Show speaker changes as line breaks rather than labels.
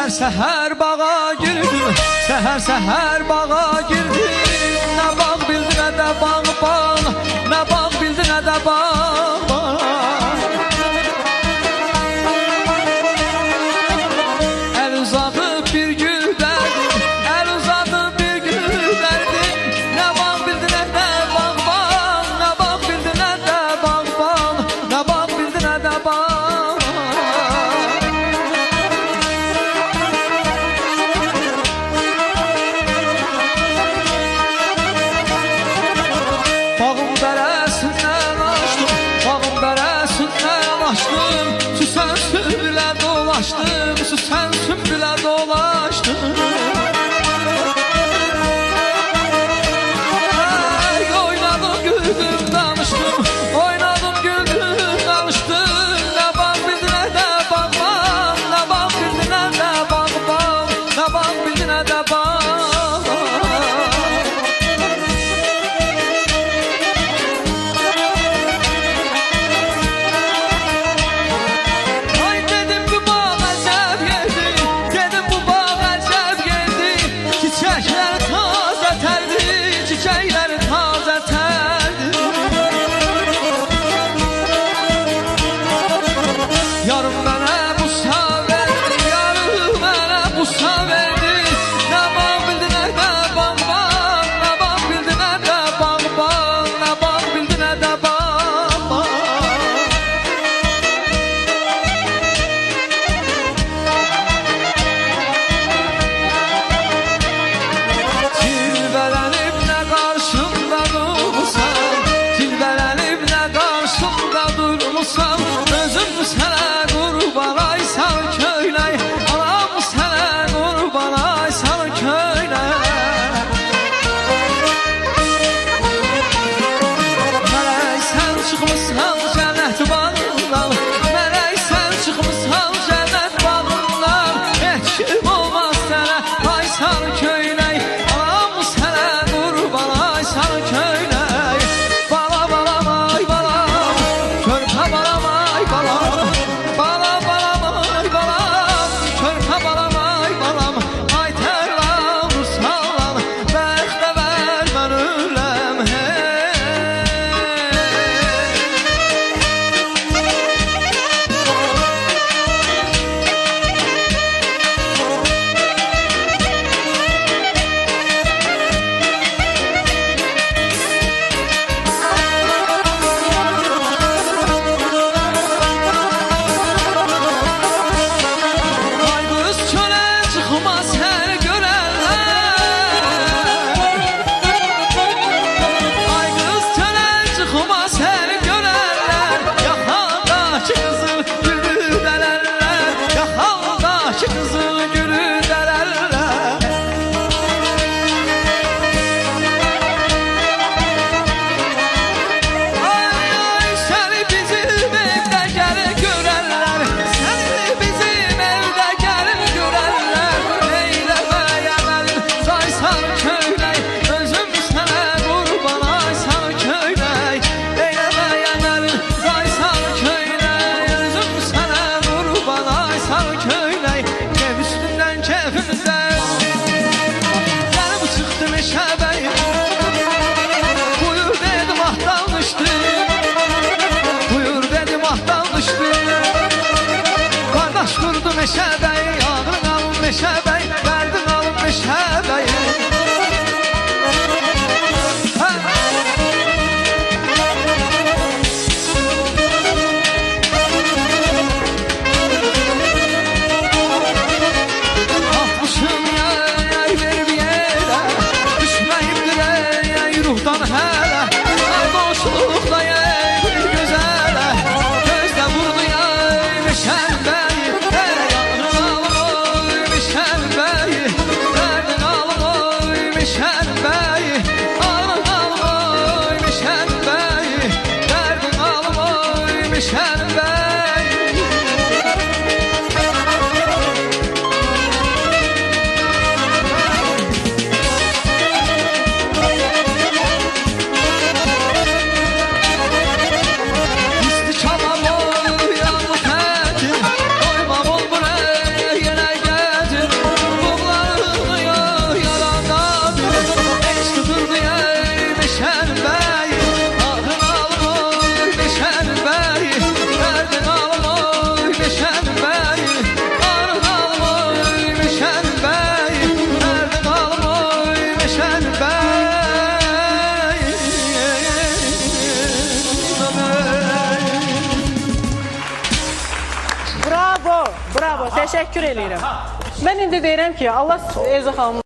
Seher seher bağa girdim, seher seher bağa girdim. Ne bağ bildi ne de bağ bağ, ne bağ bildi ne de bağ bağ. El uzatıp bir gül derdim, el uzatıp bir gül derdim. Ne bağ bildi ne de bağ bağ, ne bağ bildi ne de bağ bağ, ne bağ bildi ne de bağ. Bağım bərəsindən açdım, bağım bərəsindən açdım. Süsən sümbülə dolaşdım, süsən sümbülə dolaşdım. Oynadım, güldüm, danışdım, oynadım, güldüm, danışdım. Ne bağ bildi ne de bağ bağ, ne bağ bildi ne de bağ bağ, ne bağ bildi ne de bağ. Yarım mənə busa verdi, yarım mənə busa verdi. Nə bağ bildi nə də bağ bağ, nə bağ bildi nə də bağ bağ, nə bağ bildi nə də bağ bağ. Tilbələnib nə qarşımda durmusan, tilbələnib nə qarşımda durmusan. Özüm sənə qurban aysan köynək, anam sənə qurban aysan köynək. Mələk sən çıxmışsan cənnət bağından, mələk sən çıxmışsan cənnət bağından. Heç kim olmaz sənə aysan köynək, anam sənə qurban aysan köynək. Bala balam ay balam, körpə balam ay balam. Bala balam ay balam, körpə balam ay balam. Ay tərlam sallam, bəxtə ver mən öləm hey. Kızıl gülü delerler. Ay ay seni bizim evde gelin görerler, seni bizim evde gelin görerler. Eylemeye benim saysan köynək, özüm sənə qurban aysan köynək. Eylemeye benim saysan köynək, özüm sənə qurban aysan köynək. Ev üstündən keyfimizdən gəlib çıxdı meşəbəyi. Buyur dedim ahdan düşdü, buyur dedim ahdan düşdü. Qardaş qurdu meşəbəyi, ağrın alın meşəbəyi, dərdin alın meşəbəyi. Ruhdan hələ, ay boşluqda yey gözələ. Gözdə vurdu yey meşəbəyi, ey ağrına
Bravo, təşəkkür edirəm. Mən indi deyirəm ki, Allah Elza xanım